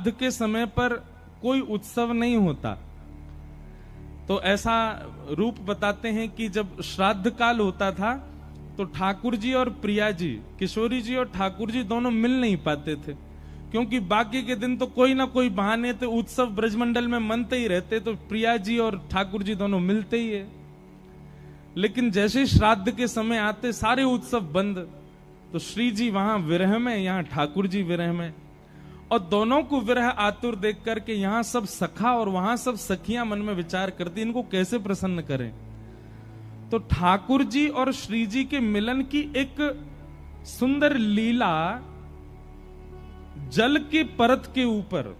श्राद्ध के समय पर कोई उत्सव नहीं होता। तो ऐसा रूप बताते हैं कि जब श्राद्ध काल होता था तो ठाकुर जी और प्रिया जी, किशोरी जी और ठाकुर जी दोनों मिल नहीं पाते थे, क्योंकि बाकी के दिन तो कोई ना कोई बहाने थे, उत्सव ब्रजमंडल में मनते ही रहते, तो प्रिया जी और ठाकुर जी दोनों मिलते ही है। लेकिन जैसे श्राद्ध के समय आते सारे उत्सव बंद, तो श्री जी वहां विरह में, यहां ठाकुर जी विरह में, और दोनों को विरह आतुर देख करके यहां सब सखा और वहां सब सखियां मन में विचार करती इनको कैसे प्रसन्न करें। तो ठाकुर जी और श्री जी के मिलन की एक सुंदर लीला जल के परत के ऊपर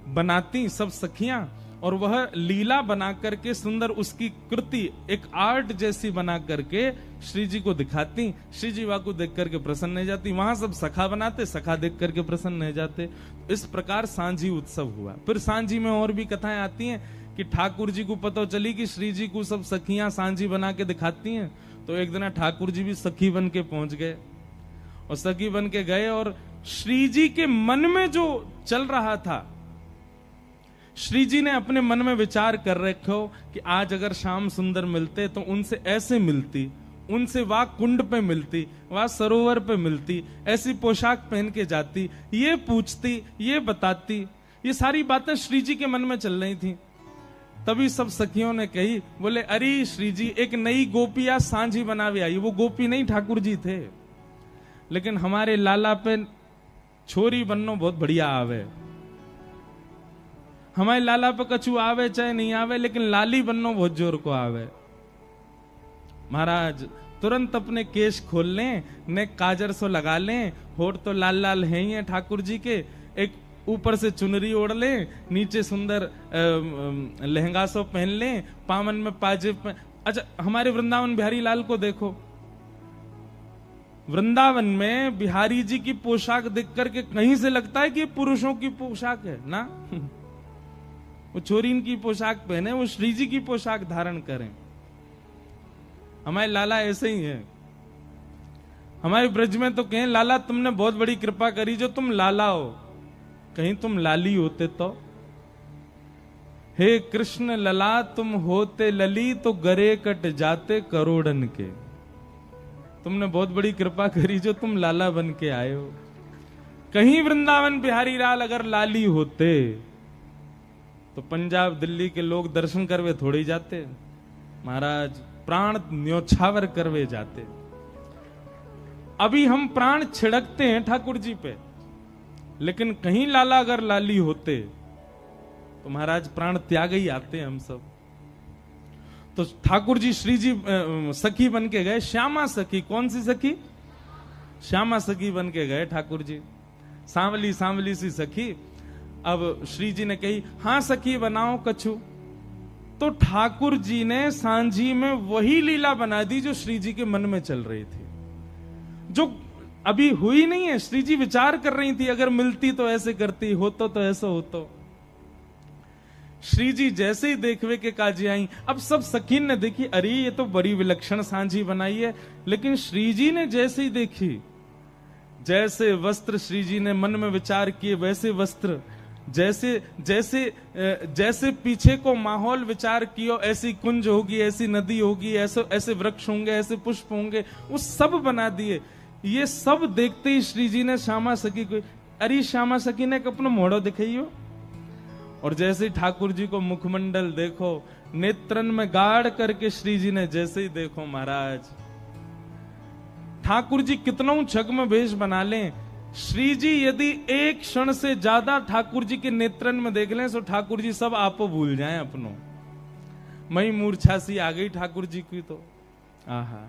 बनाती सब सखियां, और वह लीला बना करके सुंदर उसकी कृति एक आर्ट जैसी बना करके श्री जी को दिखाती। श्री जी वहां को देख करके प्रसन्न हो जाती, वहां सब सखा बनाते, सखा देख करके प्रसन्न हो जाते। इस प्रकार सांझी उत्सव हुआ। फिर सांझी में और भी कथाएं आती हैं कि ठाकुर जी को पता चली कि श्री जी को सब सखियां सांझी बना के दिखाती हैं, तो एक दिन ठाकुर जी भी सखी बन के पहुंच गए, और सखी बन के गए, और श्री जी के मन में जो चल रहा था, श्री जी ने अपने मन में विचार कर रखो कि आज अगर श्याम सुंदर मिलते तो उनसे ऐसे मिलती, उनसे वह कुंड पे मिलती, वह सरोवर पे मिलती, ऐसी पोशाक पहन के जाती, ये पूछती, ये बताती। ये सारी बातें श्री जी के मन में चल रही थी। तभी सब सखियों ने कही, बोले अरे श्री जी एक नई गोपिया सांझी बनावे आई। वो गोपी नहीं ठाकुर जी थे, लेकिन हमारे लाला पे छोरी बननो बहुत बढ़िया आवे। हमारे लाला पे कछु आवे चाहे नहीं आवे, लेकिन लाली बननो बहुत जोर को आवे। महाराज तुरंत अपने केश खोल लें, ने काजर सो लगा लें, होठ तो लाल लाल है ही है ठाकुर जी के, एक ऊपर से चुनरी ओढ़ लें, नीचे सुंदर लहंगा सो पहन लें, पामन में पाजेब। अच्छा हमारे वृंदावन बिहारी लाल को देखो, वृंदावन में बिहारी जी की पोशाक देख करके कहीं से लगता है कि पुरुषों की पोशाक है ना। वो चोरीन की पोशाक पहने, वो श्री जी की पोशाक धारण करें। हमारे लाला ऐसे ही है। हमारे ब्रज में तो कहें लाला तुमने बहुत बड़ी कृपा करी जो तुम लाला हो, कहीं तुम लाली होते तो। हे कृष्ण लला तुम होते लली तो गरे कट जाते करोड़न के। तुमने बहुत बड़ी कृपा करी जो तुम लाला बन के आए हो। कहीं वृंदावन बिहारी लाल अगर लाली होते तो पंजाब दिल्ली के लोग दर्शन करवे थोड़े ही जाते, महाराज प्राण न्योछावर करवे जाते। अभी हम प्राण छिड़कते हैं ठाकुर जी पे, लेकिन कहीं लाला अगर लाली होते तो महाराज प्राण त्याग ही आते हम सब। तो ठाकुर जी श्री जी सखी बन के गए, श्यामा सखी। कौन सी सखी? श्यामा सखी बन के गए ठाकुर जी, सांवली सांवली सी सखी। अब श्री जी ने कही हां सखी बनाओ कछु, तो ठाकुर जी ने सांझी में वही लीला बना दी जो श्री जी के मन में चल रही थी, जो अभी हुई नहीं है। श्री जी विचार कर रही थी अगर मिलती तो ऐसे करती, होतो तो ऐसा होतो। श्री जी जैसे ही देखवे के काजी आई, अब सब सखीन ने देखी अरे ये तो बड़ी विलक्षण सांझी बनाई है, लेकिन श्री जी ने जैसे ही देखी, जैसे वस्त्र श्री जी ने मन में विचार किए वैसे वस्त्र, जैसे जैसे जैसे पीछे को माहौल विचार किया, ऐसी कुंज होगी, ऐसी नदी होगी, ऐसे ऐसे वृक्ष होंगे, ऐसे पुष्प होंगे, वो सब बना दिए। ये सब देखते ही श्री जी ने श्यामा सखी को, अरे श्यामा सखी ने अपना मोड़ो दिखाइयो। और जैसे ठाकुर जी को मुखमंडल देखो, नेत्रन में गाड़ करके श्री जी ने जैसे ही देखो, महाराज ठाकुर जी कितनों छग में वेश बना लें, श्री जी यदि एक क्षण से ज्यादा ठाकुर जी के नेत्रन में देख लें तो ठाकुर जी सब आपो भूल जाएं अपनों। मई मूर्छा सी आ गई ठाकुर जी की तो। आहा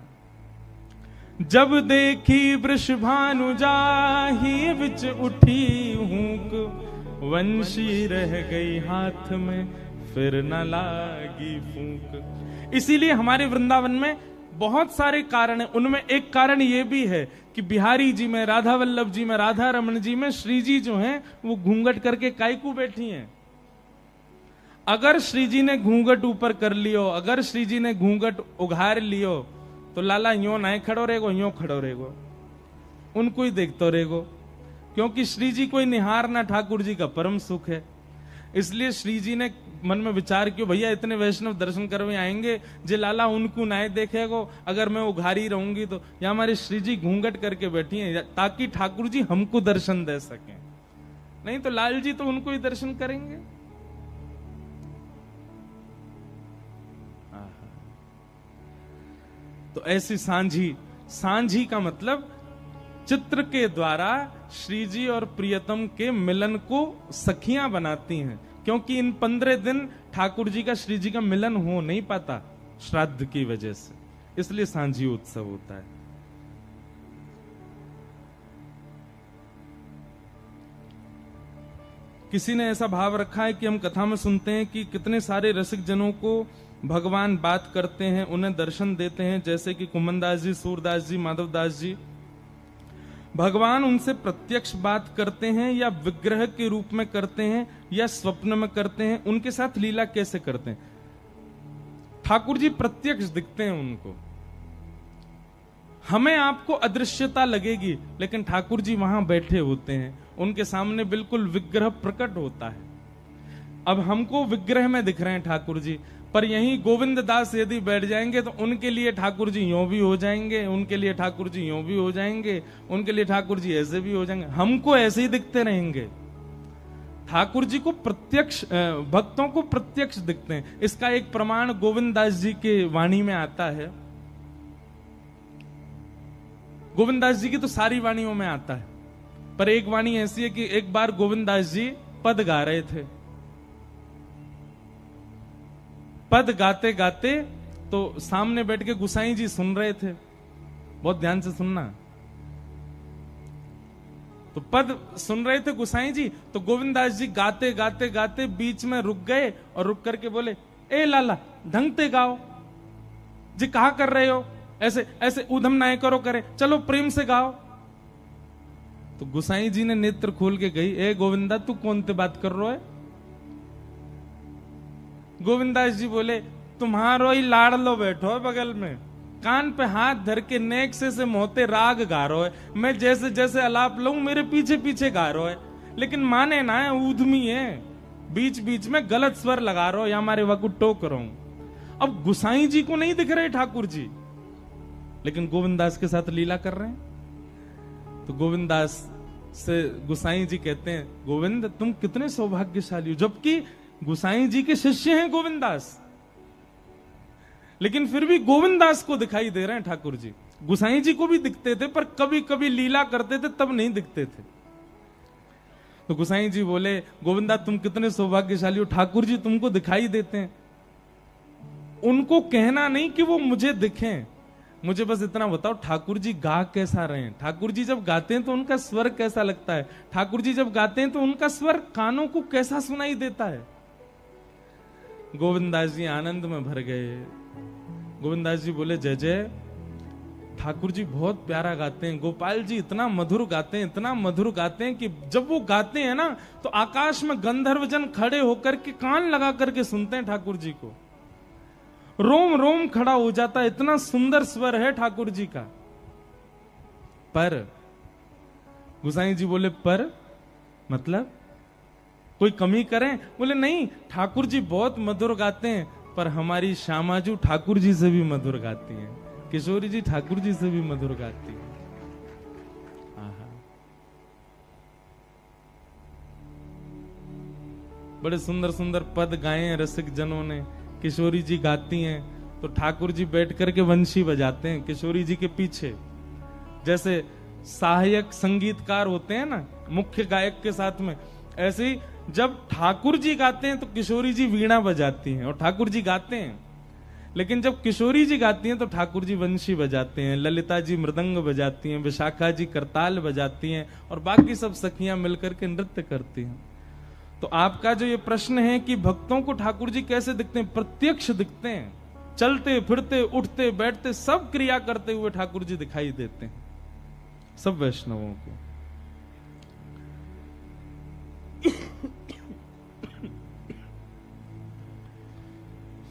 जब देखी वृषभानु जाही विच उठी हूक, वंशी रह गई हाथ में फिर न लागी फूंक। इसीलिए हमारे वृंदावन में बहुत सारे कारण हैं, उनमें एक कारण यह भी है कि बिहारी जी में, राधा वल्लभ जी में, राधा रमन जी में श्री जी जो हैं वो घूंघट करके कायकू बैठी हैं। अगर श्री जी ने घूंघट ऊपर कर लियो, अगर श्री जी ने घूंघट उघार लियो, तो लाला यो ना खड़ो रहेगो, यो खड़ो रहेगो, उनको ही देखते रहेगो। क्योंकि श्री जी कोई निहारना ठाकुर जी का परम सुख है। इसलिए श्री जी ने मन में विचार किया, भैया इतने वैष्णव दर्शन करवे आएंगे, जे लाला उनको ना देखेगो, अगर मैं उघारी रहूंगी तो। या हमारे श्री जी घूंघट करके बैठी हैं ताकि ठाकुर जी हमको दर्शन दे सकें, नहीं तो लाल जी तो उनको ही दर्शन करेंगे। तो ऐसी सांझी, सांझी का मतलब चित्र के द्वारा श्री जी और प्रियतम के मिलन को सखियां बनाती हैं, क्योंकि इन 15 दिन ठाकुर जी का श्री जी का मिलन हो नहीं पाता श्राद्ध की वजह से, इसलिए सांझी उत्सव होता है। किसी ने ऐसा भाव रखा है कि हम कथा में सुनते हैं कि कितने सारे रसिक जनों को भगवान बात करते हैं, उन्हें दर्शन देते हैं, जैसे कि कुमनदास जी, सूरदास जी, माधवदास जी। भगवान उनसे प्रत्यक्ष बात करते हैं या विग्रह के रूप में करते हैं या स्वप्न में करते हैं, उनके साथ लीला कैसे करते हैं? ठाकुर जी प्रत्यक्ष दिखते हैं उनको। हमें आपको अदृश्यता लगेगी, लेकिन ठाकुर जी वहां बैठे होते हैं, उनके सामने बिल्कुल विग्रह प्रकट होता है। अब हमको विग्रह में दिख रहे हैं ठाकुर जी, पर यहीं गोविंद दास यदि बैठ जाएंगे तो उनके लिए ठाकुर जी यूं भी हो जाएंगे, उनके लिए ठाकुर जी यूं भी हो जाएंगे, उनके लिए ठाकुर जी ऐसे भी हो जाएंगे, हमको ऐसे ही दिखते रहेंगे। ठाकुर जी को प्रत्यक्ष, भक्तों को प्रत्यक्ष दिखते हैं। इसका एक प्रमाण गोविंद दास जी के वाणी में आता है। गोविंद दास जी की तो सारी वाणियों में आता है, पर एक वाणी ऐसी है कि एक बार गोविंद दास जी पद गा रहे थे। पद गाते गाते तो सामने बैठ के गुसाई जी सुन रहे थे, बहुत ध्यान से सुनना। तो पद सुन रहे थे गुसाई जी, तो गोविंददास जी गाते गाते गाते बीच में रुक गए और रुक करके बोले, ए लाला ढंग से गाओ जी, कहा कर रहे हो, ऐसे ऐसे उधम ना करो, करे चलो प्रेम से गाओ। तो गुसाई जी ने नेत्र खोल के गई, ए गोविंदा तू कौन से बात कर रहा है? गोविंदास जी बोले, तुम्हारो ही लाड़लो बैठो है बगल में, कान पे हाथ धर के नेक से मोहते राग गा रो है, मैं जैसे जैसे अलाप लूं मेरे पीछे पीछे गा रो है, लेकिन माने ना है, ऊधमी है, बीच बीच में गलत स्वर लगा रो या हमारे वकु टोक रहा हूं। अब गुसाई जी को नहीं दिख रहे ठाकुर जी, लेकिन गोविंदास के साथ लीला कर रहे हैं। तो गोविंदास से गुसाई जी कहते हैं, गोविंद तुम कितने सौभाग्यशाली हो, जबकि गुसाई जी के शिष्य हैं गोविंदास, लेकिन फिर भी गोविंदास को दिखाई दे रहे हैं ठाकुर जी। गुसाई जी को भी दिखते थे, पर कभी कभी लीला करते थे तब नहीं दिखते थे। तो गुसाई जी बोले, गोविंदा तुम कितने सौभाग्यशाली हो, ठाकुर जी तुमको दिखाई देते हैं। उनको कहना नहीं कि वो मुझे दिखें, मुझे बस इतना बताओ ठाकुर जी गा कैसा रहे हैं। ठाकुर जी जब गाते हैं तो उनका स्वर कैसा लगता है, ठाकुर जी जब गाते हैं तो उनका स्वर कानों को कैसा सुनाई देता है। गोविंदास जी आनंद में भर गए। गोविंदास जी बोले, जय जय, ठाकुर जी बहुत प्यारा गाते हैं, गोपाल जी इतना मधुर गाते हैं, इतना मधुर गाते हैं कि जब वो गाते हैं ना तो आकाश में गंधर्वजन खड़े होकर के कान लगा करके सुनते हैं ठाकुर जी को, रोम रोम खड़ा हो जाता है, इतना सुंदर स्वर है ठाकुर जी का। पर गुसाई जी बोले, पर मतलब कोई कमी करें? बोले नहीं, ठाकुर जी बहुत मधुर गाते हैं, पर हमारी श्यामाजू ठाकुर जी से भी मधुर गाती हैं, किशोरी जी ठाकुर जी से भी मधुर गाती है। बड़े सुंदर सुंदर पद गाए हैं रसिक जनों ने। किशोरी जी गाती हैं तो ठाकुर जी बैठ करके वंशी बजाते हैं किशोरी जी के पीछे, जैसे सहायक संगीतकार होते हैं ना मुख्य गायक के साथ में, ऐसे ही जब ठाकुर जी गाते हैं तो किशोरी जी वीणा बजाती हैं और ठाकुर जी गाते हैं, लेकिन जब किशोरी जी गाती हैं तो ठाकुर जी वंशी बजाते हैं, ललिता जी मृदंग बजाती हैं, विशाखा जी करताल बजाती हैं और बाकी सब सखियां मिलकर के नृत्य करती हैं। तो आपका जो ये प्रश्न है कि भक्तों को ठाकुर जी कैसे दिखते हैं, प्रत्यक्ष दिखते हैं, चलते फिरते उठते बैठते सब क्रिया करते हुए ठाकुर जी दिखाई देते हैं सब वैष्णवों को।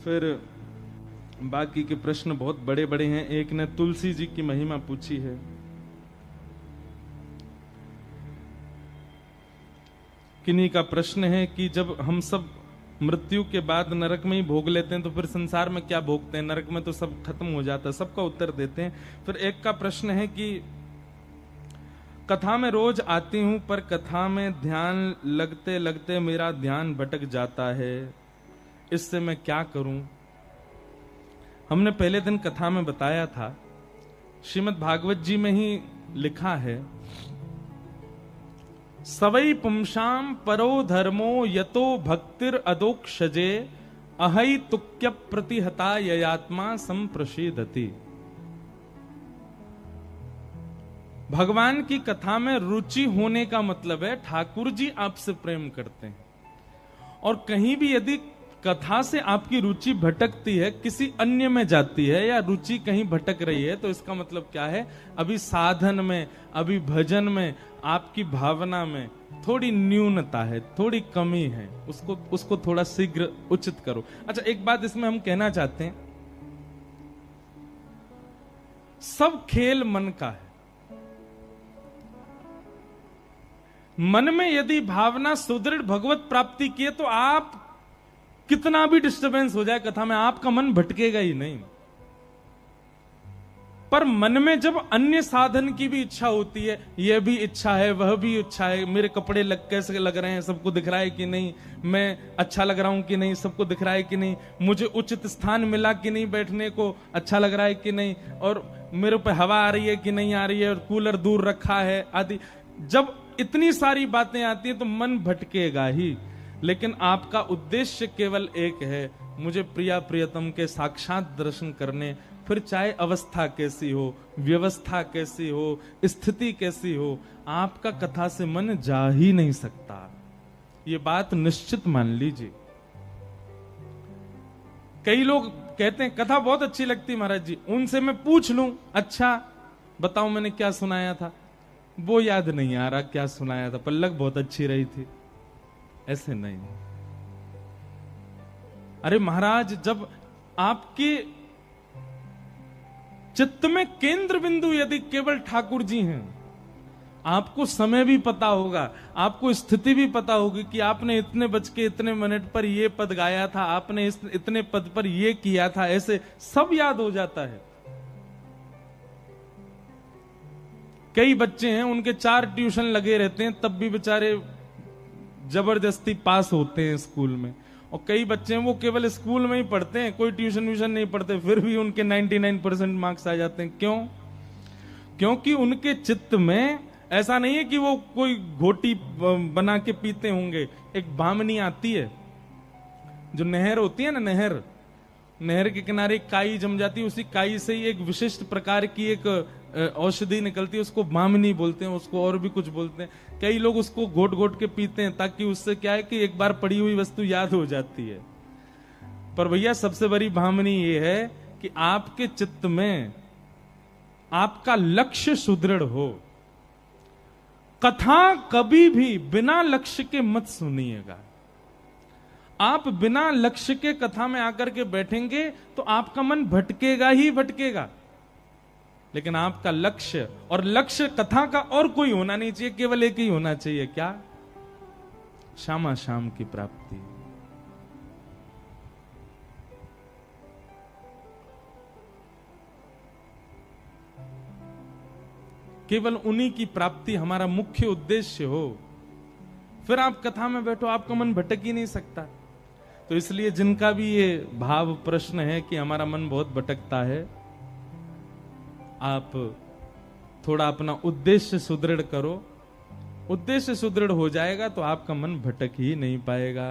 फिर बाकी के प्रश्न बहुत बड़े बड़े हैं। एक ने तुलसी जी की महिमा पूछी है। किन्हीं का प्रश्न है कि जब हम सब मृत्यु के बाद नरक में ही भोग लेते हैं तो फिर संसार में क्या भोगते हैं, नरक में तो सब खत्म हो जाता है। सबका उत्तर देते हैं। फिर एक का प्रश्न है कि कथा में रोज आती हूं पर कथा में ध्यान लगते लगते मेरा ध्यान भटक जाता है, इससे मैं क्या करूं। हमने पहले दिन कथा में बताया था, श्रीमद् भागवत जी में ही लिखा है, सवै पुंसाम परो धर्मो यतो भक्तिर अदोक्षजे अहै तुक्य प्रतिहता ययात्मा संप्रसीदति। भगवान की कथा में रुचि होने का मतलब है ठाकुर जी आपसे प्रेम करते हैं। और कहीं भी यदि कथा से आपकी रुचि भटकती है, किसी अन्य में जाती है या रुचि कहीं भटक रही है, तो इसका मतलब क्या है, अभी साधन में, अभी भजन में, आपकी भावना में थोड़ी न्यूनता है, थोड़ी कमी है। उसको थोड़ा शीघ्र उचित करो। अच्छा, एक बात इसमें हम कहना चाहते हैं, सब खेल मन का है। मन में यदि भावना सुदृढ़ भगवत प्राप्ति की है तो आप कितना भी डिस्टरबेंस हो जाए कथा में, आपका मन भटकेगा ही नहीं। पर मन में जब अन्य साधन की भी इच्छा होती है, यह भी इच्छा है, वह भी इच्छा है, मेरे कपड़े कैसे लग रहे हैं, सबको दिख रहा है कि नहीं, मैं अच्छा लग रहा हूं कि नहीं, सबको दिख रहा है कि नहीं, मुझे उचित स्थान मिला कि नहीं, बैठने को अच्छा लग रहा है कि नहीं, और मेरे पे हवा आ रही है कि नहीं आ रही है, और कूलर दूर रखा है आदि। जब इतनी सारी बातें आती हैं तो मन भटकेगा ही। लेकिन आपका उद्देश्य केवल एक है, मुझे प्रिया प्रियतम के साक्षात दर्शन करने, फिर चाहे अवस्था कैसी हो, व्यवस्था कैसी हो, स्थिति कैसी हो, आपका कथा से मन जा ही नहीं सकता। ये बात निश्चित मान लीजिए। कई लोग कहते हैं कथा बहुत अच्छी लगती महाराज जी, उनसे मैं पूछ लूं, अच्छा बताओ मैंने क्या सुनाया था, वो याद नहीं आ रहा क्या सुनाया था, पल्लक बहुत अच्छी रही थी। ऐसे नहीं। अरे महाराज, जब आपके चित्त में केंद्र बिंदु यदि केवल ठाकुर जी हैं, आपको समय भी पता होगा, आपको स्थिति भी पता होगी कि आपने इतने बज के इतने मिनट पर ये पद गाया था, आपने इतने पद पर ये किया था, ऐसे सब याद हो जाता है। कई बच्चे हैं, उनके 4 ट्यूशन लगे रहते हैं, तब भी बेचारे जबरदस्ती पास होते हैं स्कूल में। और कई बच्चे हैं वो केवल स्कूल में ही पढ़ते हैं, कोई ट्यूशन व्यूशन नहीं पढ़ते, फिर भी उनके 99% मार्क्स आ जाते हैं। क्यों? क्योंकि उनके चित्त में ऐसा नहीं है कि वो कोई घोटी बना के पीते होंगे। एक भामनी आती है, जो नहर होती है ना, नहर के किनारे काई जम जाती है, उसी काई से ही एक विशिष्ट प्रकार की एक औषधि निकलती है, उसको भामनी बोलते हैं, उसको और भी कुछ बोलते हैं। कई लोग उसको घोट घोट के पीते हैं, ताकि उससे क्या है कि एक बार पड़ी हुई वस्तु याद हो जाती है। पर भैया सबसे बड़ी भामनी ये है कि आपके चित्त में आपका लक्ष्य सुदृढ़ हो। कथा कभी भी बिना लक्ष्य के मत सुनिएगा। आप बिना लक्ष्य के कथा में आकर के बैठेंगे तो आपका मन भटकेगा ही भटकेगा। लेकिन आपका लक्ष्य, और लक्ष्य कथा का और कोई होना नहीं चाहिए, केवल एक ही होना चाहिए, क्या? श्यामा श्याम की प्राप्ति। केवल उन्हीं की प्राप्ति हमारा मुख्य उद्देश्य हो, फिर आप कथा में बैठो, आपका मन भटक ही नहीं सकता। तो इसलिए जिनका भी ये भाव प्रश्न है कि हमारा मन बहुत भटकता है, आप थोड़ा अपना उद्देश्य सुदृढ़ करो। उद्देश्य सुदृढ़ हो जाएगा तो आपका मन भटक ही नहीं पाएगा।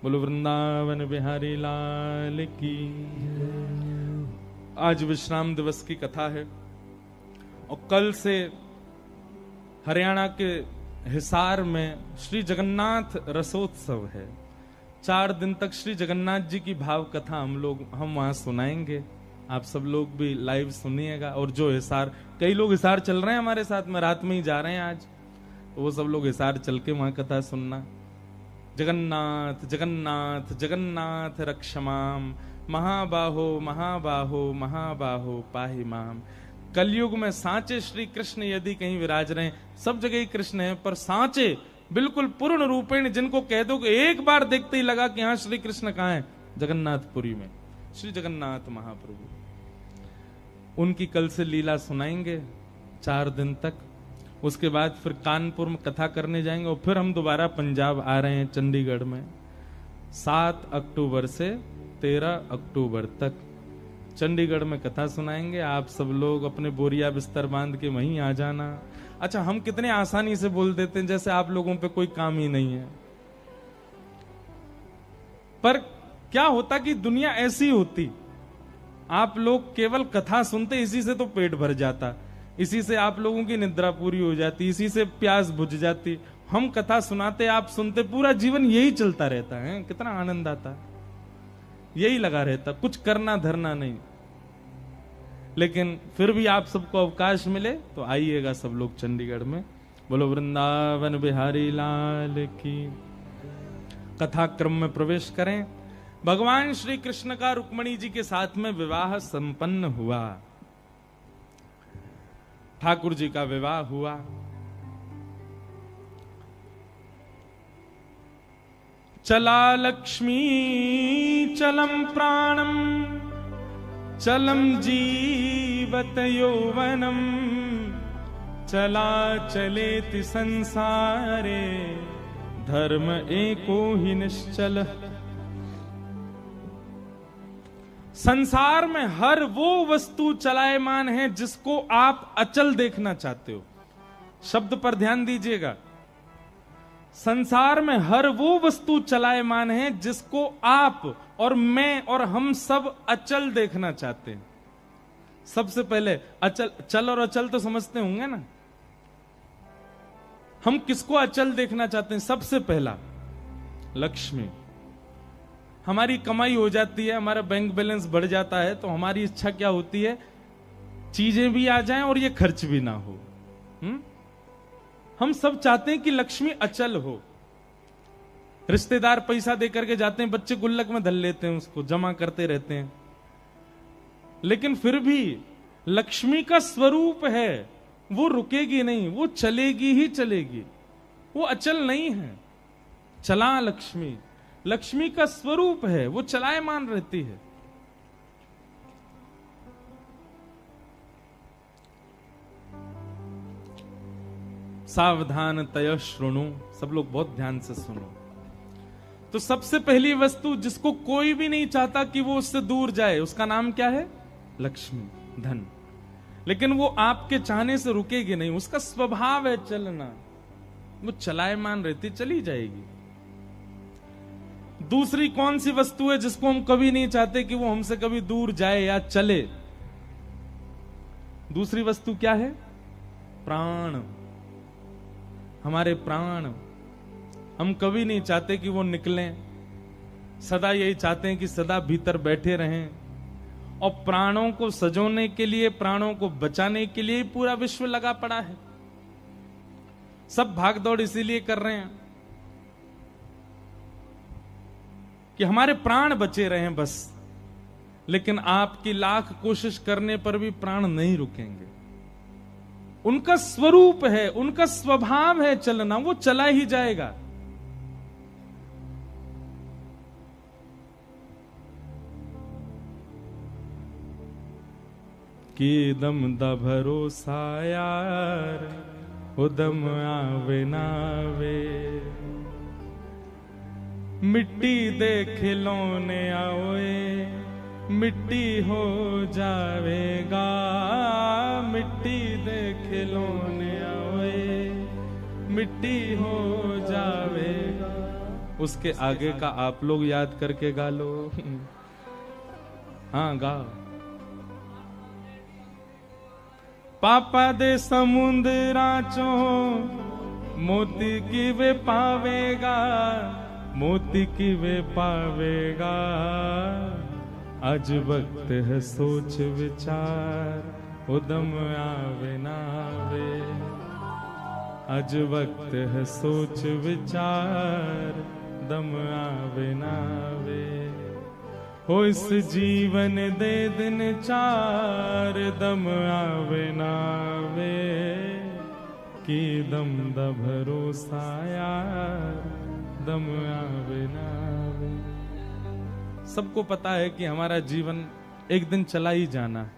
बोलो वृंदावन बिहारी लाल की। आज विश्राम दिवस की कथा है और कल से हरियाणा के हिसार में श्री जगन्नाथ रसोत्सव है। 4 दिन तक श्री जगन्नाथ जी की भाव कथा हम वहां सुनाएंगे। आप सब लोग भी लाइव सुनिएगा। और जो हिसार, कई लोग हिसार चल रहे हैं हमारे साथ में, रात में ही जा रहे हैं आज, तो वो सब लोग हिसार चल के वहां कथा सुनना। जगन्नाथ जगन्नाथ जगन्नाथ रक्षमाम, महाबाहो महाबाहो महाबाहो पाहि माम। कलयुग में सांचे श्री कृष्ण यदि कहीं विराज रहे हैं, सब जगह ही कृष्ण है, पर सांचे बिल्कुल पूर्ण रूपेण, जिनको कह दो कि एक बार देखते ही लगा कि हाँ श्री कृष्ण कहाँ है, जगन्नाथपुरी में श्री जगन्नाथ महाप्रभु। उनकी कल से लीला सुनाएंगे 4 दिन तक। उसके बाद फिर कानपुर में कथा करने जाएंगे और फिर हम दोबारा पंजाब आ रहे हैं चंडीगढ़ में 7 अक्टूबर से 13 अक्टूबर तक चंडीगढ़ में कथा सुनाएंगे। आप सब लोग अपने बोरिया बिस्तर बांध के वहीं आ जाना। अच्छा, हम कितने आसानी से बोल देते हैं जैसे आप लोगों पे कोई काम ही नहीं है, पर क्या होता कि दुनिया ऐसी होती, आप लोग केवल कथा सुनते, इसी से तो पेट भर जाता, इसी से आप लोगों की निद्रा पूरी हो जाती, इसी से प्यास बुझ जाती। हम कथा सुनाते, आप सुनते, पूरा जीवन यही चलता रहता है। कितना आनंद आता, यही लगा रहता, कुछ करना धरना नहीं। लेकिन फिर भी आप सबको अवकाश मिले तो आइएगा सब लोग चंडीगढ़ में। बोलो वृंदावन बिहारी लाल की। कथा क्रम में प्रवेश करें। भगवान श्री कृष्ण का रुक्मणी जी के साथ में विवाह संपन्न हुआ। ठाकुर जी का विवाह हुआ। चला लक्ष्मी चलम प्राणम चलम जीवत यौवनम चला चलेति संसारे धर्म एको ही निश्चल। संसार में हर वो वस्तु चलायमान है जिसको आप अचल देखना चाहते हो। शब्द पर ध्यान दीजिएगा। संसार में हर वो वस्तु चलायमान है जिसको आप और मैं और हम सब अचल देखना चाहते हैं। सबसे पहले अचल, चल और अचल तो समझते होंगे ना। हम किसको अचल देखना चाहते हैं? सबसे पहला लक्ष्मी। हमारी कमाई हो जाती है, हमारा बैंक बैलेंस बढ़ जाता है, तो हमारी इच्छा क्या होती है? चीजें भी आ जाएं और ये खर्च भी ना हो। हम सब चाहते हैं कि लक्ष्मी अचल हो। रिश्तेदार पैसा दे करके जाते हैं, बच्चे गुल्लक में धल लेते हैं, उसको जमा करते रहते हैं। लेकिन फिर भी लक्ष्मी का स्वरूप है, वो रुकेगी नहीं, वो चलेगी ही चलेगी, वो अचल नहीं है। चला लक्ष्मी, लक्ष्मी का स्वरूप है, वो चलायमान रहती है। सावधान तय श्रृणु, सब लोग बहुत ध्यान से सुनो। तो सबसे पहली वस्तु जिसको कोई भी नहीं चाहता कि वो उससे दूर जाए, उसका नाम क्या है? लक्ष्मी, धन। लेकिन वो आपके चाहने से रुकेगी नहीं, उसका स्वभाव है चलना, वो चलायमान रहती, चली जाएगी। दूसरी कौन सी वस्तु है जिसको हम कभी नहीं चाहते कि वो हमसे कभी दूर जाए या चले? दूसरी वस्तु क्या है? प्राण। हमारे प्राण, हम कभी नहीं चाहते कि वो निकलें, सदा यही चाहते हैं कि सदा भीतर बैठे रहें। और प्राणों को सजोने के लिए, प्राणों को बचाने के लिए पूरा विश्व लगा पड़ा है। सब भागदौड़ इसीलिए कर रहे हैं कि हमारे प्राण बचे रहें बस। लेकिन आपकी लाख कोशिश करने पर भी प्राण नहीं रुकेंगे। उनका स्वरूप है, उनका स्वभाव है चलना, वो चला ही जाएगा। कि दम दा भरोसा यार, उदम आवे नावे, मिट्टी दे खिलौने आओए, मिट्टी हो जावेगा, मिट्टी दे खिलौने आओए, मिट्टी हो जावेगा। उसके आगे का आप लोग याद करके गा लो। हाँ गाओ। पापा दे समुद्रा चो मोती की वे पावेगा, मोती की वे पावेगा। आज वक्त है सोच विचार, उदम आवे नावे। आज वक्त है सोच विचार, दम आवे नावे। हो इस जीवन दे दिन चार, दम आवे नावे। कि दम दा भरोसा यार, दम आवे ना आवे। सबको पता है कि हमारा जीवन एक दिन चला ही जाना है।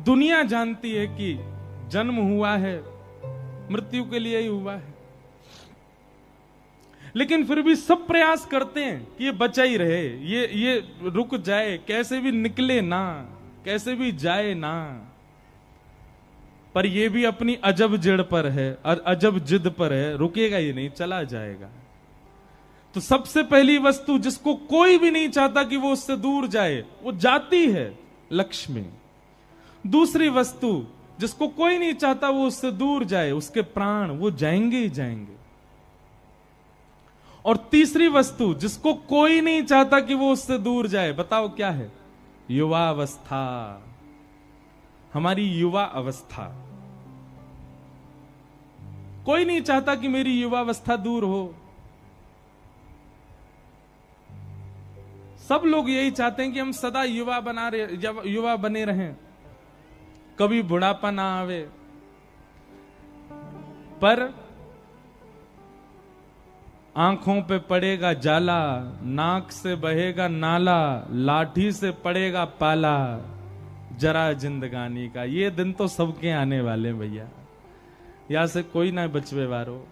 दुनिया जानती है कि जन्म हुआ है, मृत्यु के लिए ही हुआ है, लेकिन फिर भी सब प्रयास करते हैं कि ये बचा ही रहे, ये रुक जाए, कैसे भी निकले ना, कैसे भी जाए ना। पर ये भी अपनी अजब जिद पर है, अजब जिद पर है, रुकेगा ही नहीं, चला जाएगा। तो सबसे पहली वस्तु जिसको कोई भी नहीं चाहता कि वो उससे दूर जाए, वो जाती है, लक्ष्मी। दूसरी वस्तु जिसको कोई नहीं चाहता वो उससे दूर जाए, उसके प्राण, वो जाएंगे ही जाएंगे। और तीसरी वस्तु जिसको कोई नहीं चाहता कि वो उससे दूर जाए, बताओ क्या है? युवावस्था, हमारी युवा अवस्था। कोई नहीं चाहता कि मेरी युवावस्था दूर हो। सब लोग यही चाहते हैं कि हम सदा युवा बने रहें, कभी बुढ़ापा ना आवे। पर आंखों पे पड़ेगा जाला, नाक से बहेगा नाला, लाठी से पड़ेगा पाला, जरा जिंदगानी का। ये दिन तो सबके आने वाले भैया, यहां से कोई ना बचवे वारो।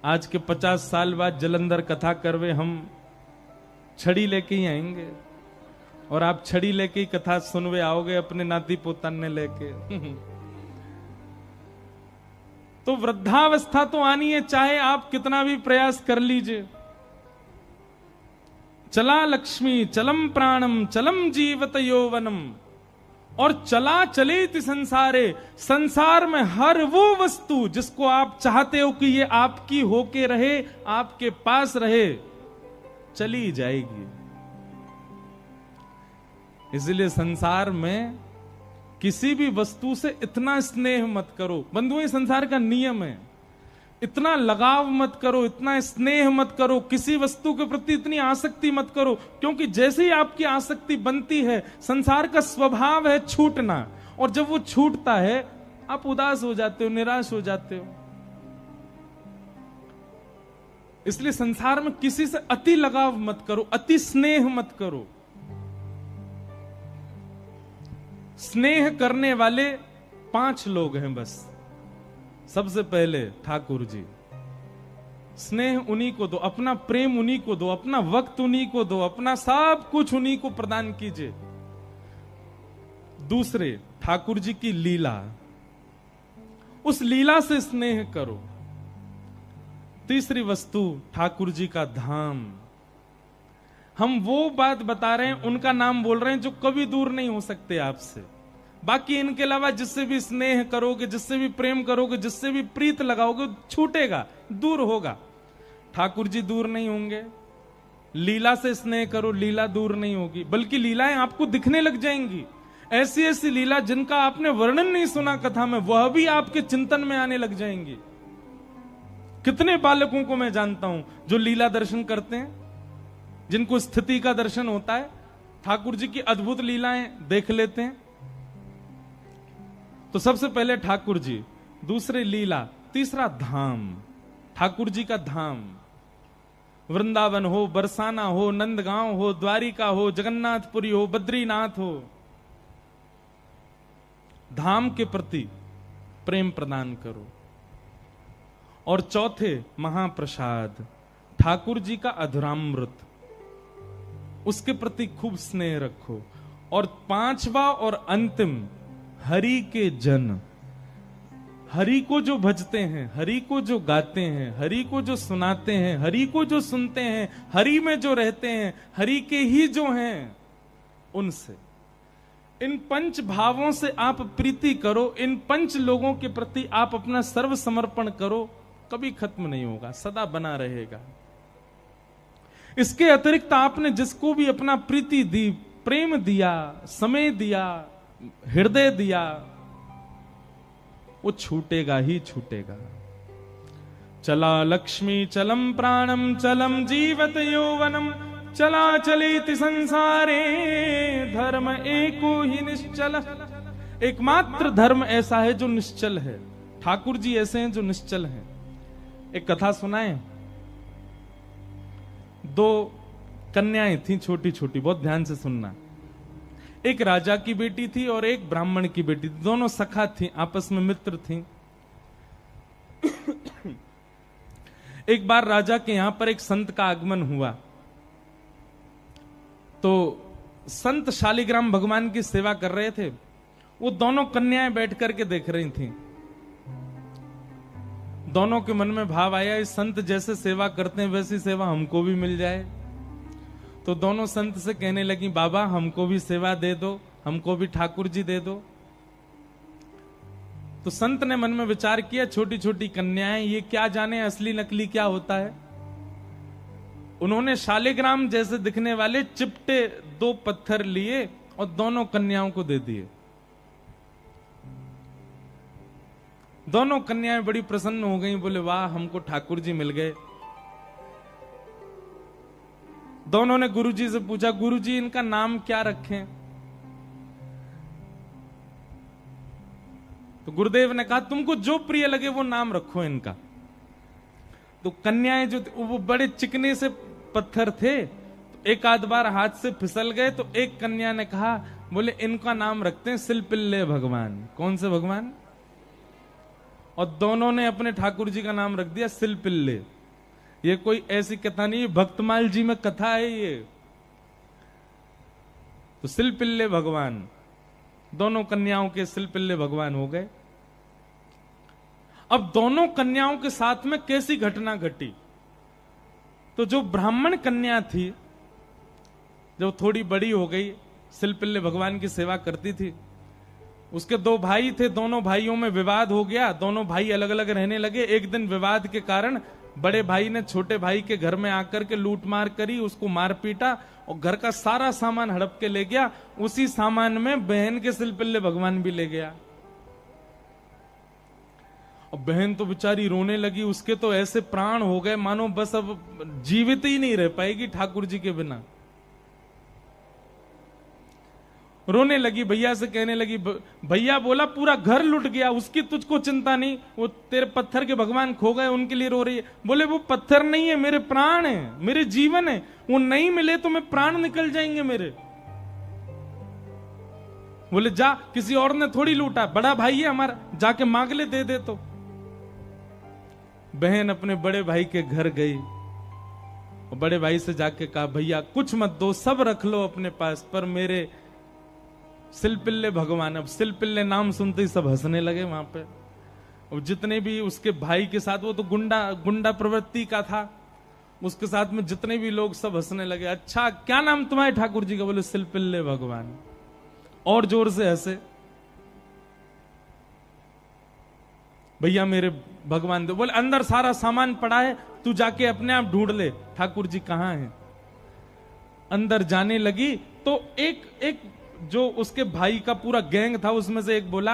आज के 50 साल बाद जलंधर कथा करवे हम छड़ी लेके ही आएंगे, और आप छड़ी लेके ही कथा सुनवे आओगे अपने नाती पोताने लेके। तो वृद्धावस्था तो आनी है, चाहे आप कितना भी प्रयास कर लीजिए। चला लक्ष्मी चलम प्राणम चलम जीवत यौवनम, और चला चले ति संसारे। संसार में हर वो वस्तु जिसको आप चाहते हो कि ये आपकी होके रहे, आपके पास रहे, चली जाएगी। इसलिए संसार में किसी भी वस्तु से इतना स्नेह मत करो। बंधुओं, संसार का नियम है, इतना लगाव मत करो, इतना स्नेह मत करो, किसी वस्तु के प्रति इतनी आसक्ति मत करो, क्योंकि जैसे ही आपकी आसक्ति बनती है, संसार का स्वभाव है छूटना, और जब वो छूटता है आप उदास हो जाते हो, निराश हो जाते हो। इसलिए संसार में किसी से अति लगाव मत करो, अति स्नेह मत करो। स्नेह करने वाले 5 लोग हैं बस। सबसे पहले ठाकुर जी। स्नेह उन्हीं को दो, अपना प्रेम उन्हीं को दो, अपना वक्त उन्हीं को दो, अपना सब कुछ उन्हीं को प्रदान कीजिए। दूसरे, ठाकुर जी की लीला, उस लीला से स्नेह करो। तीसरी वस्तु, ठाकुर जी का धाम। हम वो बात बता रहे हैं, उनका नाम बोल रहे हैं जो कभी दूर नहीं हो सकते आपसे। बाकी इनके अलावा जिससे भी स्नेह करोगे, जिससे भी प्रेम करोगे, जिससे भी प्रीत लगाओगे, छूटेगा, दूर होगा। ठाकुर जी दूर नहीं होंगे। लीला से स्नेह करो, लीला दूर नहीं होगी, बल्कि लीलाएं आपको दिखने लग जाएंगी। ऐसी ऐसी लीला जिनका आपने वर्णन नहीं सुना कथा में, वह भी आपके चिंतन में आने लग जाएंगी। कितने बालकों को मैं जानता हूं जो लीला दर्शन करते हैं, जिनको स्थिति का दर्शन होता है, ठाकुर जी की अद्भुत लीलाएं देख लेते हैं। तो सबसे पहले ठाकुर जी, दूसरे लीला, तीसरा धाम, ठाकुर जी का धाम। वृंदावन हो, बरसाना हो, नंदगांव हो, द्वारिका हो, जगन्नाथपुरी हो, बद्रीनाथ हो, धाम के प्रति प्रेम प्रदान करो। और चौथे, महाप्रसाद, ठाकुर जी का अधुरामृत, उसके प्रति खूब स्नेह रखो। और पांचवा और अंतिम, हरि के जन, हरि को जो भजते हैं, हरि को जो गाते हैं, हरि को जो सुनाते हैं, हरि को जो सुनते हैं, हरि में जो रहते हैं, हरि के ही जो हैं, उनसे, इन 5 भावों से आप प्रीति करो। इन 5 लोगों के प्रति आप अपना सर्व समर्पण करो, कभी खत्म नहीं होगा, सदा बना रहेगा। इसके अतिरिक्त आपने जिसको भी अपना प्रीति दी, प्रेम दिया, समय दिया, हृदय दिया, वो छूटेगा ही छूटेगा। चला लक्ष्मी चलम प्राणम चलम जीवत यौवनम, चला चलेति संसारे धर्म एको ही निश्चल। एकमात्र धर्म ऐसा है जो निश्चल है, ठाकुर जी ऐसे हैं जो निश्चल हैं। एक कथा सुनाए। दो कन्याएं थीं छोटी छोटी, बहुत ध्यान से सुनना। एक राजा की बेटी थी और एक ब्राह्मण की बेटी थी। दोनों सखा थीं, आपस में मित्र थीं। एक बार राजा के यहां पर एक संत का आगमन हुआ, तो संत शालिग्राम भगवान की सेवा कर रहे थे। वो दोनों कन्याएं बैठ करके देख रही थीं। दोनों के मन में भाव आया, इस संत जैसे सेवा करते हैं वैसी सेवा हमको भी मिल जाए। तो दोनों संत से कहने लगी, बाबा हमको भी सेवा दे दो, हमको भी ठाकुर जी दे दो। तो संत ने मन में विचार किया, छोटी छोटी कन्याएं, ये क्या जाने असली नकली क्या होता है। उन्होंने शालिग्राम जैसे दिखने वाले चिपटे 2 पत्थर लिए और दोनों कन्याओं को दे दिए। दोनों कन्याएं बड़ी प्रसन्न हो गईं, बोले वाह हमको ठाकुर जी मिल गए। दोनों ने गुरुजी से पूछा, गुरुजी इनका नाम क्या रखें? तो गुरुदेव ने कहा, तुमको जो प्रिय लगे वो नाम रखो इनका। तो कन्याएं जो वो बड़े चिकने से पत्थर थे, तो एक आध बार हाथ से फिसल गए। तो एक कन्या ने कहा, बोले इनका नाम रखते हैं सिलपिल्ले भगवान। कौन से भगवान? और दोनों ने अपने ठाकुर जी का नाम रख दिया सिलपिल्ले। ये कोई ऐसी कथा नहीं, भक्तमाल जी में कथा है ये। तो सिलपिल्ले भगवान, दोनों कन्याओं के सिलपिल्ले भगवान हो गए। अब दोनों कन्याओं के साथ में कैसी घटना घटी? तो जो ब्राह्मण कन्या थी, जब थोड़ी बड़ी हो गई, सिलपिल्ले भगवान की सेवा करती थी। उसके 2 भाई थे, दोनों भाइयों में विवाद हो गया। दोनों भाई अलग अलग रहने लगे। एक दिन विवाद के कारण बड़े भाई ने छोटे भाई के घर में आकर के लूट मार करी, उसको मार पीटा और घर का सारा सामान हड़प के ले गया। उसी सामान में बहन के सिलपिल्ले भगवान भी ले गया। और बहन तो बेचारी रोने लगी, उसके तो ऐसे प्राण हो गए मानो बस अब जीवित ही नहीं रह पाएगी ठाकुर जी के बिना। रोने लगी, भैया से कहने लगी, भैया बोला पूरा घर लुट गया, उसकी तुझको चिंता नहीं, वो तेरे पत्थर के भगवान खो गए उनके लिए रो रही है। बोले वो पत्थर नहीं है, मेरे प्राण है, मेरे जीवन है, वो नहीं मिले तो मैं प्राण निकल जाएंगे मेरे। बोले जा, किसी और ने थोड़ी लूटा, बड़ा भाई है हमारा, जाके मांग ले, दे दे। तो बहन अपने बड़े भाई के घर गई और बड़े भाई से जाके कहा, भैया कुछ मत दो, सब रख लो अपने पास, पर मेरे सिलपिल्ले भगवान। अब सिलपिल्ले नाम सुनते ही सब हंसने लगे वहां पे। और जितने भी उसके भाई के साथ, वो तो गुंडा प्रवृत्ति का था, उसके साथ में जितने भी लोग सब हंसने लगे। अच्छा क्या नाम तुम्हारे ठाकुर जी का? बोले सिलपिल्ले भगवान। और जोर से हंसे। भैया मेरे भगवान दो। बोले अंदर सारा सामान पड़ा है, तू जाके अपने आप ढूंढ ले ठाकुर जी कहां हैं। अंदर जाने लगी तो एक जो उसके भाई का पूरा गैंग था, उसमें से एक बोला,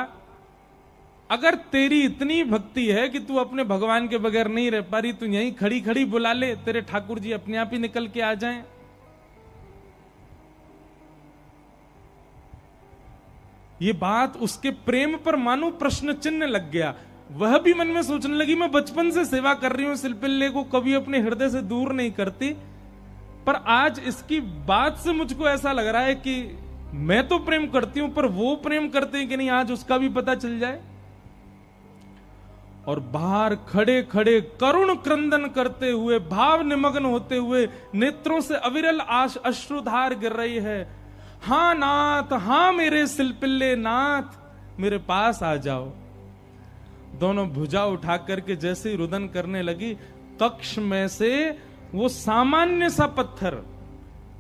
अगर तेरी इतनी भक्ति है कि तू अपने भगवान के बगैर नहीं रह पा रही, तू यहीं खड़ी खड़ी बुला ले, तेरे ठाकुर जी अपने आप ही निकल के आ जाएं। ये बात उसके प्रेम पर मानो प्रश्न चिन्ह लग गया। वह भी मन में सोचने लगी, मैं बचपन से सेवा कर रही हूं सिलपिल्ले को, कभी अपने हृदय से दूर नहीं करती, पर आज इसकी बात से मुझको ऐसा लग रहा है कि मैं तो प्रेम करती हूं, पर वो प्रेम करते हैं कि नहीं, आज उसका भी पता चल जाए। और बाहर खड़े खड़े करुण क्रंदन करते हुए, भाव निमग्न होते हुए, नेत्रों से अविरल अश्रुधार गिर रही है। हां नाथ, हां मेरे सिलपिल्ले नाथ, मेरे पास आ जाओ। दोनों भुजा उठा करके जैसे ही रुदन करने लगी, कक्ष में से वो सामान्य सा पत्थर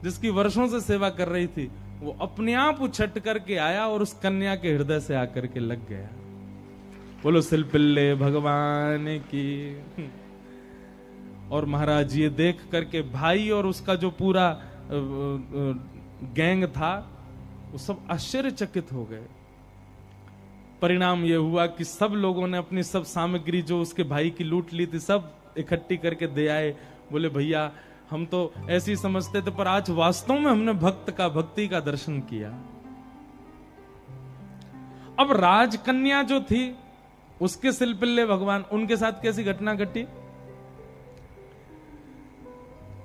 जिसकी वर्षों से सेवा कर रही थी, वो अपने आप उछट करके आया और उस कन्या के हृदय से आकर के लग गया। बोलो सिलपिल्ले भगवान की। और महाराज ये देख करके भाई और उसका जो पूरा गैंग था, वो सब आश्चर्यचकित हो गए। परिणाम यह हुआ कि सब लोगों ने अपनी सब सामग्री जो उसके भाई की लूट ली थी, सब इकट्ठी करके दे आए। बोले भैया हम तो ऐसी समझते थे, पर आज वास्तव में हमने भक्ति का दर्शन किया। अब राजकन्या जो थी उसके सिलपिल्ले भगवान, उनके साथ कैसी घटना घटी।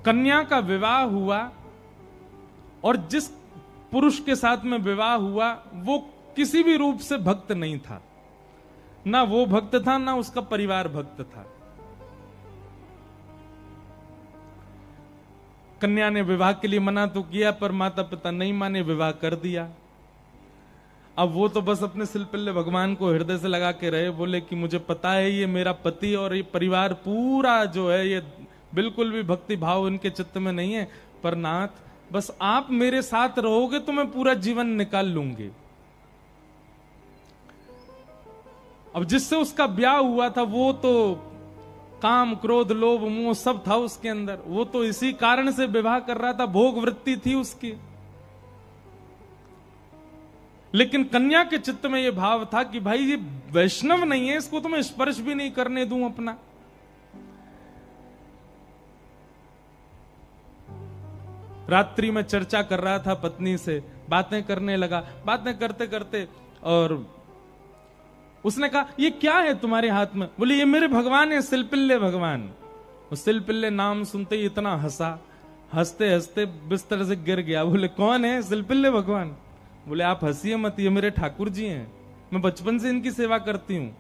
कन्या का विवाह हुआ और जिस पुरुष के साथ में विवाह हुआ वो किसी भी रूप से भक्त नहीं था, ना वो भक्त था ना उसका परिवार भक्त था। कन्या ने विवाह के लिए मना तो किया पर माता पिता नहीं माने, विवाह कर दिया। अब वो तो बस अपने सिलपिल्ले भगवान को हृदय से लगा के रहे, बोले कि मुझे पता है ये मेरा पति और ये परिवार पूरा जो है ये बिल्कुल भी भक्ति भाव इनके चित्त में नहीं है, पर नाथ बस आप मेरे साथ रहोगे तो मैं पूरा जीवन निकाल लूंगी। अब जिससे उसका ब्याह हुआ था वो तो काम क्रोध लोभ मोह सब था उसके अंदर, वो तो इसी कारण से विवाह कर रहा था, भोग वृत्ति थी उसकी। लेकिन कन्या के चित्त में यह भाव था कि भाई ये वैष्णव नहीं है, इसको तो मैं स्पर्श भी नहीं करने दूं अपना। रात्रि में चर्चा कर रहा था पत्नी से, बातें करने लगा, बातें करते करते और उसने कहा ये क्या है तुम्हारे हाथ में। बोले ये मेरे भगवान है, सिलपिल्ले भगवान। उस सिलपिल्ले नाम सुनते ही इतना हंसा, हंसते हंसते बिस्तर से गिर गया। बोले कौन है? सिलपिल्ले भगवान। बोले आप हंसिए मत, ये मेरे ठाकुर जी हैं, मैं बचपन से इनकी सेवा करती हूं।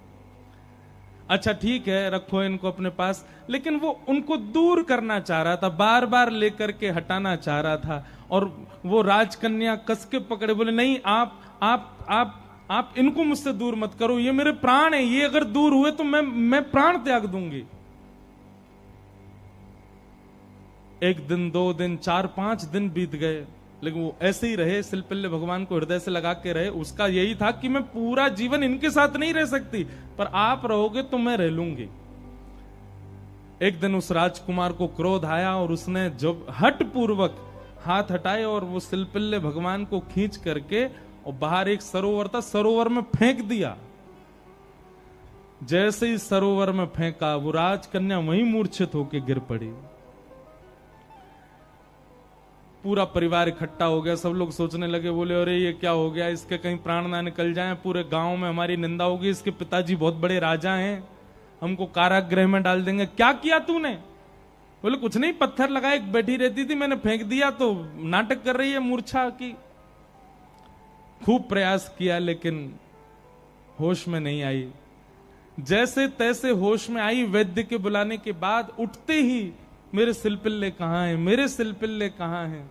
अच्छा ठीक है, रखो इनको अपने पास। लेकिन वो उनको दूर करना चाह रहा था, बार बार लेकर के हटाना चाह रहा था। और वो राजकन्या कस के पकड़े, बोले नहीं आप इनको मुझसे दूर मत करो, ये मेरे प्राण है, ये अगर दूर हुए तो मैं प्राण त्याग दूंगी। एक दिन, 2 दिन, 4-5 दिन बीत गए, लेकिन वो ऐसे ही रहे, सिलपिल्ले भगवान को हृदय से लगा के रहे। उसका यही था कि मैं पूरा जीवन इनके साथ नहीं रह सकती, पर आप रहोगे तो मैं रह लूंगी। एक दिन उस राजकुमार को क्रोध आया और उसने जब हट पूर्वक हाथ हटाए और वो सिलपिल्ले भगवान को खींच करके और बाहर एक सरोवर था, सरोवर में फेंक दिया। जैसे ही सरोवर में फेंका, वो राजकन्या वहीं मूर्छित होकर गिर पड़ी। पूरा परिवार इकट्ठा हो गया, सब लोग सोचने लगे, बोले अरे ये क्या हो गया, इसके कहीं प्राण ना निकल जाएं, पूरे गांव में हमारी निंदा होगी, इसके पिताजी बहुत बड़े राजा हैं, हमको कारागृह में डाल देंगे। क्या किया तूने? बोले कुछ नहीं, पत्थर लगा, एक बैठी रहती थी, मैंने फेंक दिया तो नाटक कर रही है मूर्छा की। खूब प्रयास किया लेकिन होश में नहीं आई। जैसे तैसे होश में आई, वैद्य के बुलाने के बाद उठते ही मेरे सिलपिल्ले कहां हैं, मेरे सिलपिल्ले कहां हैं।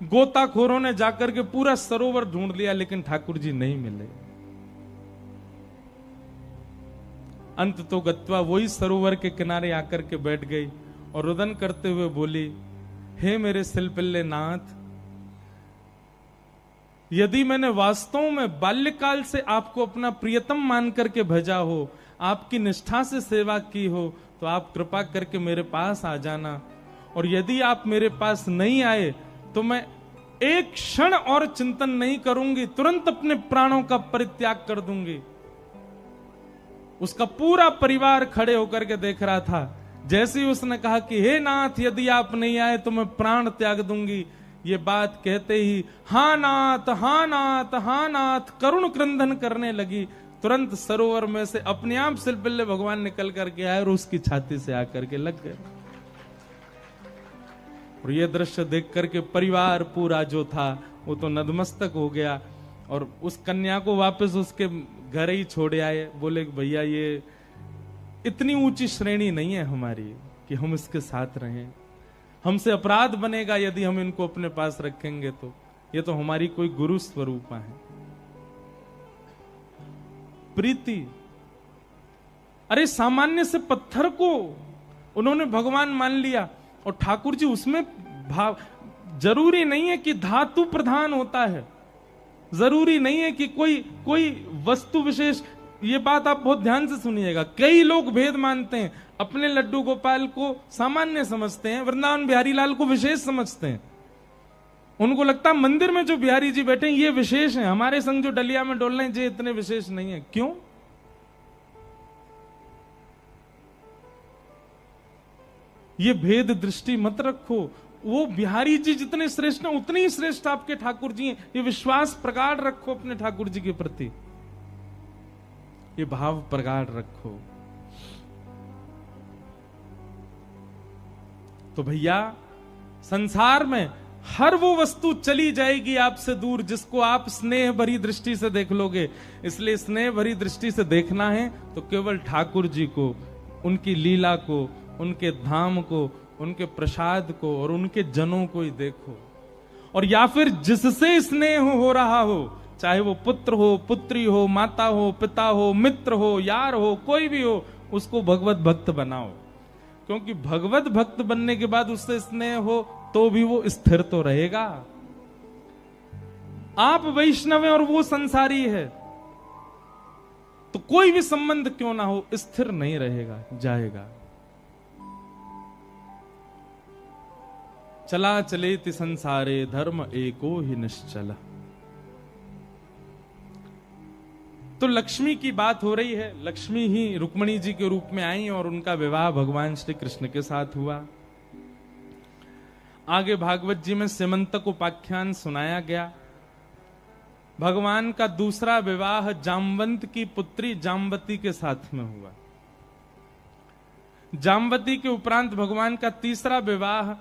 गोताखोरों ने जाकर के पूरा सरोवर ढूंढ लिया लेकिन ठाकुर जी नहीं मिले। अंत तो गत्वा वही सरोवर के किनारे आकर के बैठ गई और रुदन करते हुए बोली, हे मेरे सिलपिल्ले नाथ, यदि मैंने वास्तव में बाल्यकाल से आपको अपना प्रियतम मान करके भेजा हो, आपकी निष्ठा से सेवा की हो, तो आप कृपा करके मेरे पास आ जाना। और यदि आप मेरे पास नहीं आए तो मैं एक क्षण और चिंतन नहीं करूंगी, तुरंत अपने प्राणों का परित्याग कर दूंगी। उसका पूरा परिवार खड़े होकर के देख रहा था। जैसे ही उसने कहा कि हे नाथ, यदि आप नहीं आए तो मैं प्राण त्याग दूंगी, ये बात कहते ही हाँ नाथ, हाँ नाथ, हाँ नाथ करुण क्रंदन करने लगी। तुरंत सरोवर में से अपने आप सिलपिल्ले भगवान निकल करके आए और उसकी छाती से आकर के लग गए। और ये दृश्य देख करके परिवार पूरा जो था वो तो नतमस्तक हो गया और उस कन्या को वापस उसके घर ही छोड़ आए। बोले भैया ये इतनी ऊंची श्रेणी नहीं है हमारी कि हम इसके साथ रहें, हमसे अपराध बनेगा यदि हम इनको अपने पास रखेंगे। तो ये तो हमारी कोई गुरु स्वरूपा है। प्रीति, अरे सामान्य से पत्थर को उन्होंने भगवान मान लिया और ठाकुर जी उसमें भाव। जरूरी नहीं है कि धातु प्रधान होता है, जरूरी नहीं है कि कोई वस्तु विशेष। ये बात आप बहुत ध्यान से सुनिएगा। कई लोग भेद मानते हैं, अपने लड्डू गोपाल को सामान्य समझते हैं, वृंदावन बिहारी लाल को विशेष समझते हैं। उनको लगता है मंदिर में जो बिहारी जी बैठे हैं ये विशेष हैं, हमारे संग जो डलिया में डोल रहे हैं ये इतने विशेष नहीं है। क्यों? ये भेद दृष्टि मत रखो। वो बिहारी जी जितने श्रेष्ठ हैं उतने ही श्रेष्ठ आपके ठाकुर जी हैं। ये विश्वास प्रगाढ़ रखो अपने ठाकुर जी के प्रति। ये भाव प्रगाढ़ रखो। तो भैया संसार में हर वो वस्तु चली जाएगी आपसे दूर जिसको आप स्नेह भरी दृष्टि से देख लोगे। इसलिए स्नेह भरी दृष्टि से देखना है तो केवल ठाकुर जी को, उनकी लीला को, उनके धाम को, उनके प्रसाद को और उनके जनों को ही देखो। और या फिर जिससे स्नेह हो रहा हो, चाहे वो पुत्र हो, पुत्री हो, माता हो, पिता हो, मित्र हो, यार हो, कोई भी हो, उसको भगवत भक्त बनाओ। क्योंकि भगवत भक्त बनने के बाद उससे स्नेह हो तो भी वो स्थिर तो रहेगा। आप वैष्णव हैं और वो संसारी है, तो कोई भी संबंध क्यों ना हो स्थिर नहीं रहेगा, जाएगा। चला चलेति संसारे धर्म एको ही निश्चल। तो लक्ष्मी की बात हो रही है। लक्ष्मी ही रुक्मिणी जी के रूप में आई और उनका विवाह भगवान श्री कृष्ण के साथ हुआ। आगे भागवत जी में सिमंतक उपाख्यान सुनाया गया। भगवान का दूसरा विवाह जामवंत की पुत्री जामवती के साथ में हुआ। जामवती के उपरांत भगवान का तीसरा विवाह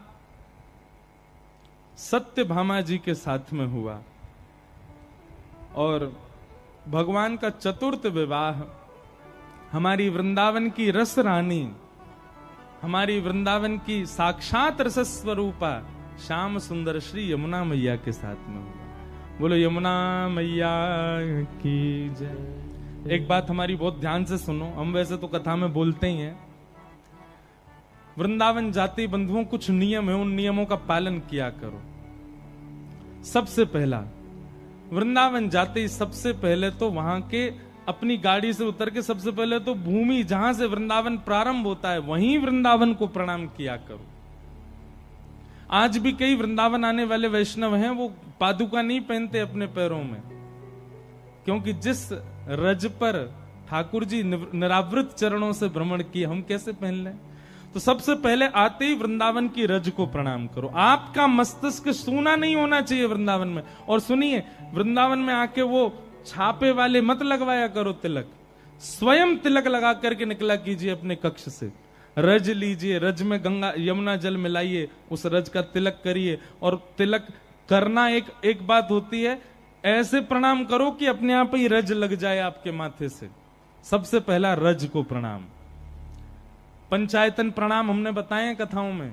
सत्यभामा जी के साथ में हुआ। और भगवान का चतुर्थ विवाह हमारी वृंदावन की रस रानी, हमारी वृंदावन की साक्षात रस स्वरूपा श्याम सुंदर श्री यमुना मैया के साथ में हुआ। बोलो यमुना मैया की जय। एक बात हमारी बहुत ध्यान से सुनो, हम वैसे तो कथा में बोलते ही हैं। वृंदावन जाति बंधुओं कुछ नियम है, उन नियमों का पालन किया करो। सबसे पहला, वृंदावन जाते ही सबसे पहले तो वहां के अपनी गाड़ी से उतर के सबसे पहले तो भूमि जहां से वृंदावन प्रारंभ होता है वहीं वृंदावन को प्रणाम किया करो। आज भी कई वृंदावन आने वाले वैष्णव हैं, वो पादुका नहीं पहनते अपने पैरों में, क्योंकि जिस रज पर ठाकुर जी निरावृत चरणों से भ्रमण किए, हम कैसे पहन लें। तो सबसे पहले आते ही वृंदावन की रज को प्रणाम करो। आपका मस्तिष्क सूना नहीं होना चाहिए वृंदावन में। और सुनिए, वृंदावन में आके वो छापे वाले मत लगवाया करो तिलक, स्वयं तिलक लगा करके निकला कीजिए अपने कक्ष से। रज लीजिए, रज में गंगा यमुना जल मिलाइए, उस रज का तिलक करिए। और तिलक करना एक बात होती है, ऐसे प्रणाम करो कि अपने आप ही रज लग जाए आपके माथे से। सबसे पहला रज को प्रणाम। पंचायतन प्रणाम हमने बताए कथाओं में,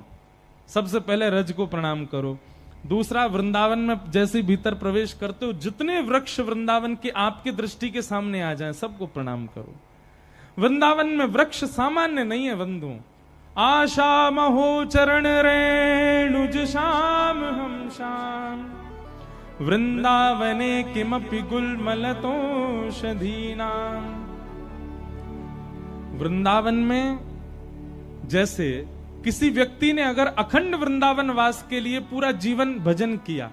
सबसे पहले रज को प्रणाम करो। दूसरा, वृंदावन में जैसे भीतर प्रवेश करते हो जितने वृक्ष वृंदावन के आपकी दृष्टि के सामने आ जाएं सबको प्रणाम करो। वृंदावन में वृक्ष सामान्य नहीं है बंधु। आशा महो चरण रेणुज श्याम हम श्याम, वृंदावने किमपि गुलमलतोषधीनाम। वृंदावन में जैसे किसी व्यक्ति ने अगर अखंड वृंदावन वास के लिए पूरा जीवन भजन किया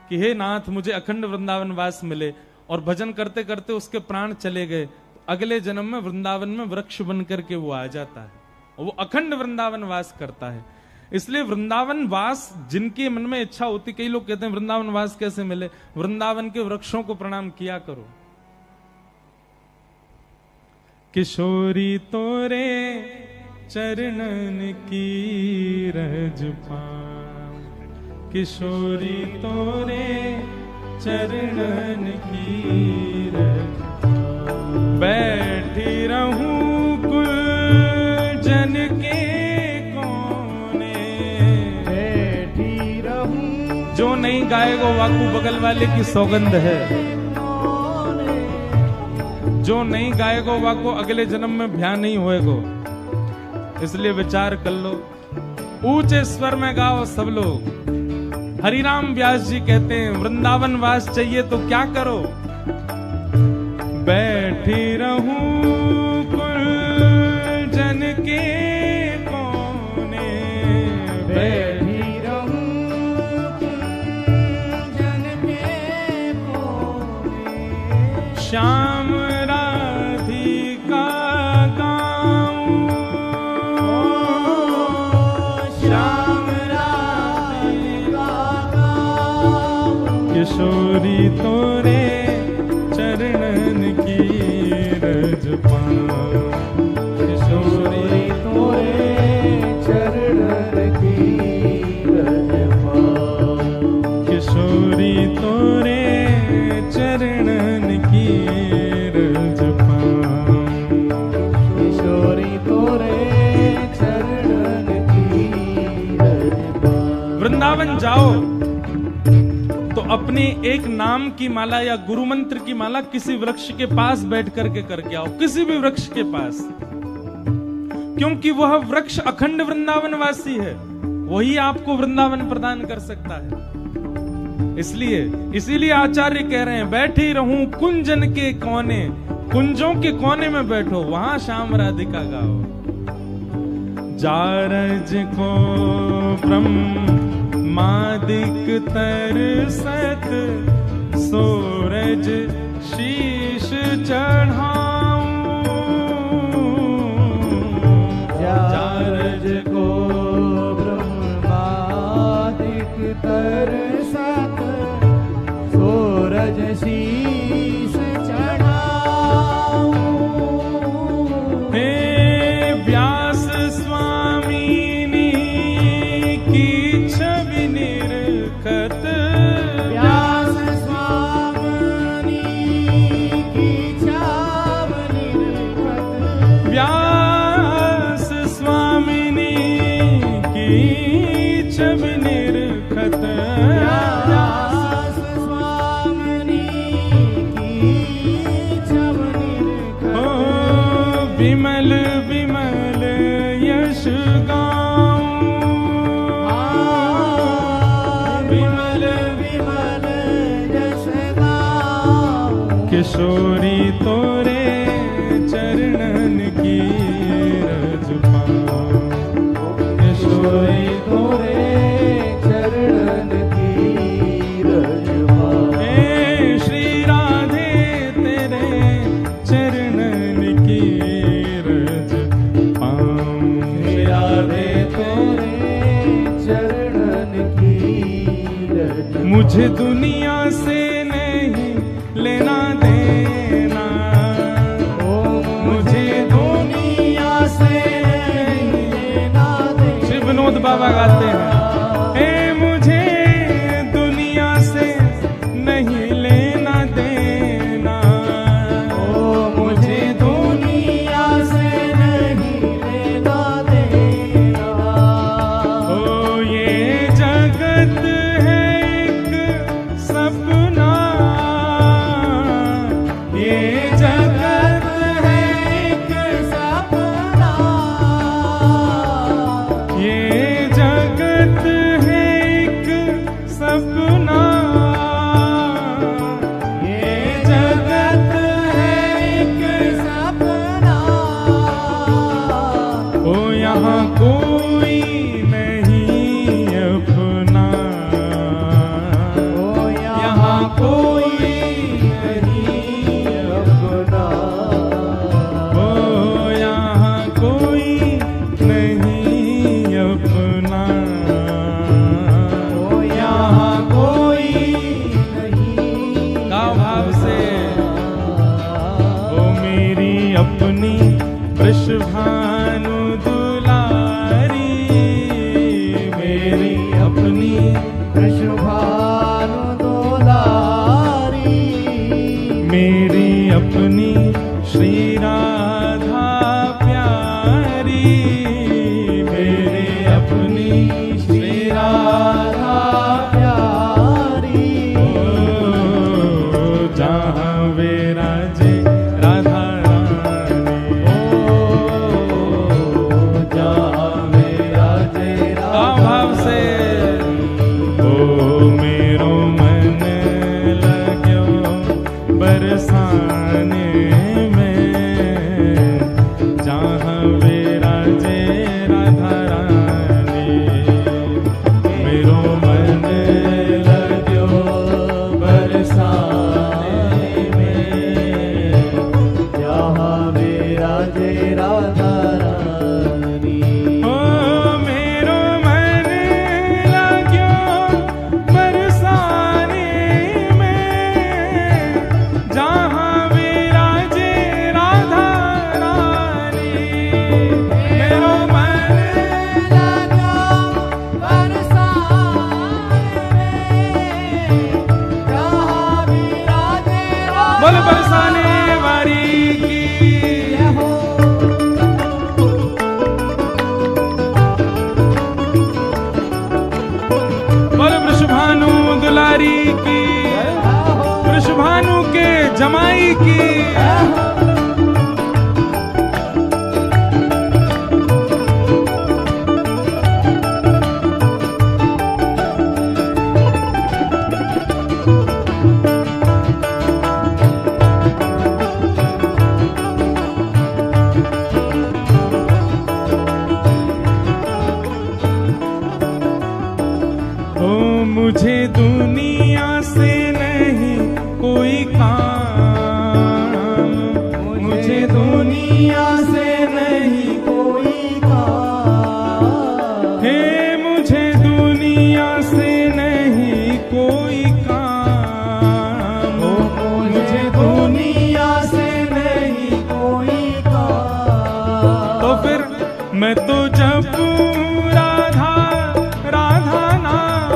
कि हे नाथ मुझे अखंड वृंदावन वास मिले, और भजन करते करते उसके प्राण चले गए, तो अगले जन्म में वृंदावन में वृक्ष बन करके वो आ जाता है और वो अखंड वृंदावन वास करता है। इसलिए वृंदावन वास जिनके मन में इच्छा होती, कई लोग कहते हैं वृंदावन वास कैसे मिले, वृंदावन के वृक्षों को प्रणाम किया करो। किशोरी तोरे चरणन की रज पाऊं, किशोरी तोरे चरणन की रज पाऊं। बैठी रहूं कुल जन के कोने, बैठी रहूं। जो नहीं गाएगो वाकू बगल वाले की सौगंध है, जो नहीं गाएगो वाको अगले जन्म में भ्या नहीं होएगो। इसलिए विचार कर लो, ऊंचे स्वर में गाओ सब लोग। हरिराम व्यास जी कहते हैं वृंदावन वास चाहिए तो क्या करो, बैठी रहूं कुल जन के कोने, बैठी रहूं कुल जन के कोने। श्याम किशोरी तोरे चरणन की पाऊं। किशोरी तोरे चरणन की रज पाऊं। किशोरी तोरे चरणन की रज पाऊं। किशोरी तोरे चरणन की रज पाऊं। वृंदावन जाओ तो अपनी एक नाम की माला या गुरु मंत्र की माला किसी वृक्ष के पास बैठ करके करके आओ, किसी भी वृक्ष के पास, क्योंकि वह वृक्ष अखंड वृंदावन वासी है, वही आपको वृंदावन प्रदान कर सकता है। इसीलिए आचार्य कह रहे हैं, बैठी रहूं कुंजन के कोने, कुंजों के कोने में बैठो, वहां श्याम राधिका गाओ। जारज को ब्रह्मादिक तरसत, सूरज शीश चढ़ाऊं। जारज को ब्रह्मादिक तरसत, सूरज शीश चढ़ाऊं। हे व्यास स्वामिनी की छवि निरखत, व्यास स्वामिनी की छवि निरखत। व्यास स्वामिनी की छवि निरखत। व्यास स्वामिनी की छवि निरखत। ओ विमल विमल यश गाऊं। विमल विमल यश गाऊं। किशोरी तोरे चरणन की रज पाऊं। किशोरी तोरे चरणन की रज पाऊं। हे श्री राधे तेरे चरणन की रज पाऊं। श्री राधे तोरे चरणन की रज। मुझे दुनिया से नहीं लेना देना, मुझे दुनिया से नहीं लेना देना। श्री विनोद बाबा गाते हैं, हे मुझे दुनिया से नहीं लेना देना, मुझे दुनिया से नहीं लेना देना। ओ ये जगत है एक सपना, ये जगत है एक सपना। ये जगत है एक सपना, ये जगत है एक सपना। ओ यहाँ कोई नहीं अपना, ओ यहाँ कोई नहीं अपना। ओ यहाँ कोई नहीं अपना, ओ यहाँ कोई नहीं। गाओ भाव से। ओ मेरी अपनी वृषभानु दुलारी, की। मुझे दुनिया से नहीं कोई काम, मुझे दुनिया से नहीं कोई काम, हे मुझे दुनिया से नहीं कोई काम, मुझे दुनिया से नहीं कोई काम। तो फिर मैं तो जपूं राधा राधा नाम,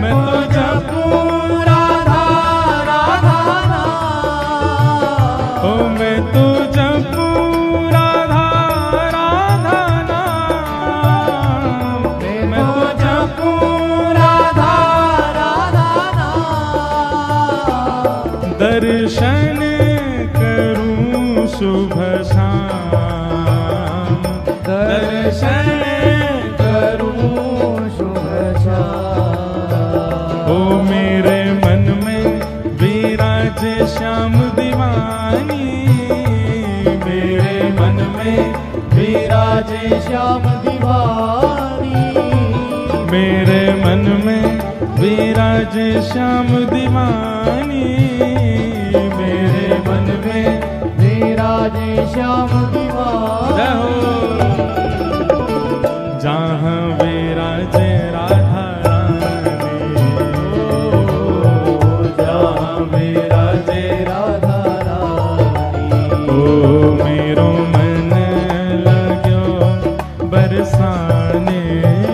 मैं तो जपूं राधा राधा नाम, ओ मैं तो जपूं राधा राधा नाम, मैं तो जपूं राधा राधा नाम। दर्शन करूं शुभ शाम, दर्शन करूं शुभ शाम। ओ मेरे मन में विराजे श्याम दीवानी, मेरे मन में विराजे श्याम दीवानी, मेरे मन में विराजे श्याम दीवानी, मेरे मन में विराजे श्याम दीवानी। जहाँ विराजे राधा रानी, जहाँ विराजे राधा रानी, ओ मेरो मन लाग्यो बरसाने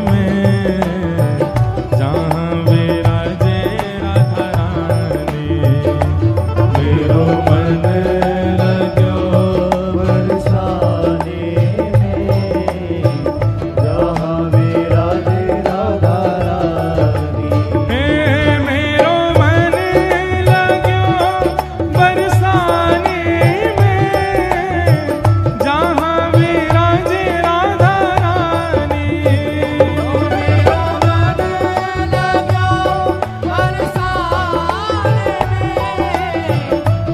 में, जहाँ विराजे राधा रानी, मेरो मन लाग्यो बरसाने में, जहाँ विराजे राधा रानी। हे मेरो मन लाग्यो बरसाने में, जहाँ विराजे राधा रानी। मेरो मन लाग्यो बरसाने में,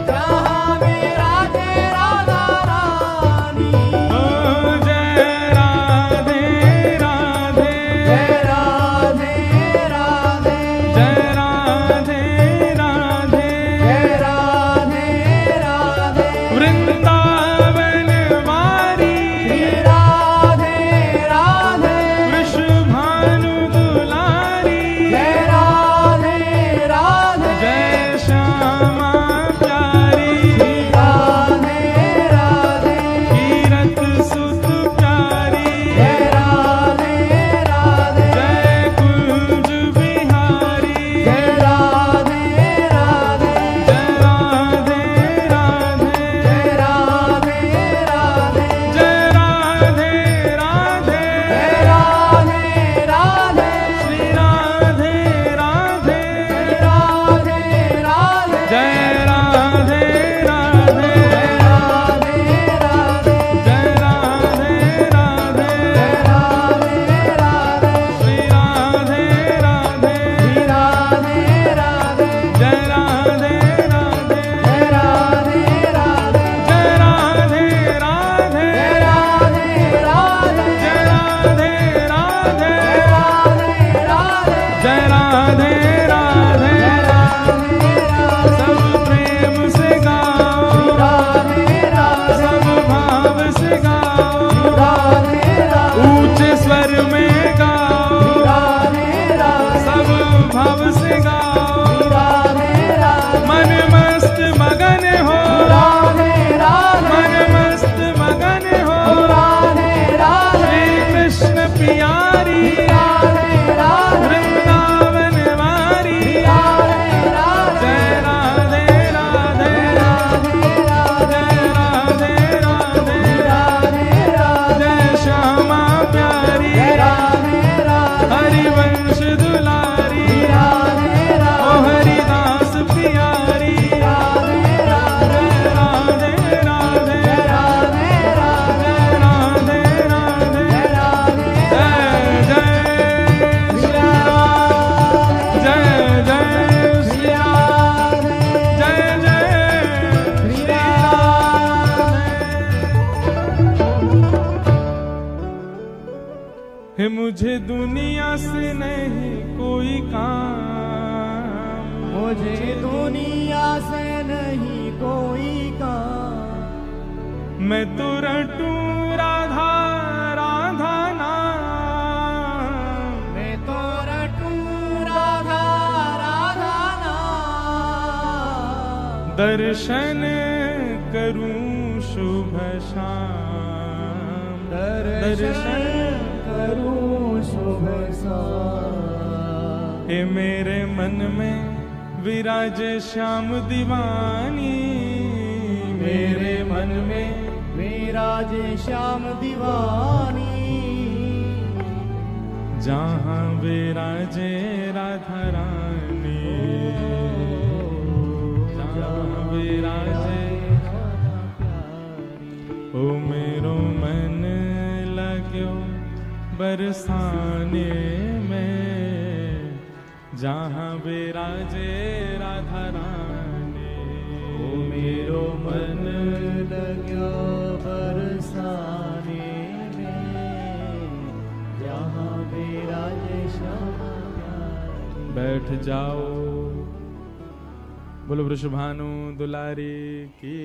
जहाँ विराजे राधा रानी। ओ जय राधे राधे, जय राधे राधे, जय राधे राधे, जय राधे राधे। वृंदावन वारी, श्री राधे है मुझे दुनिया से नहीं कोई काम, मुझे दुनिया से नहीं कोई काम, मैं तो रटूं राधा राधा नाम, मैं तो रटूं राधा राधा नाम, दर्शन करूं शुभ शाम, दर्शन करूं शुभ शाम। हे मेरे मन में विराजे श्याम दीवानी, मेरे मन में विराजे श्याम दीवानी, जहाँ विराजे राधा रानी, जहाँ विराजे ओ मेरो मन लाग्यो बरसाने में, जहाँ विराजे राधा रानी, ओ मेरो मन लग्यो बरसाने में, जहाँ विराजे श्याम प्यारी। बैठ जाओ। बोलो वृषभानु दुलारी की।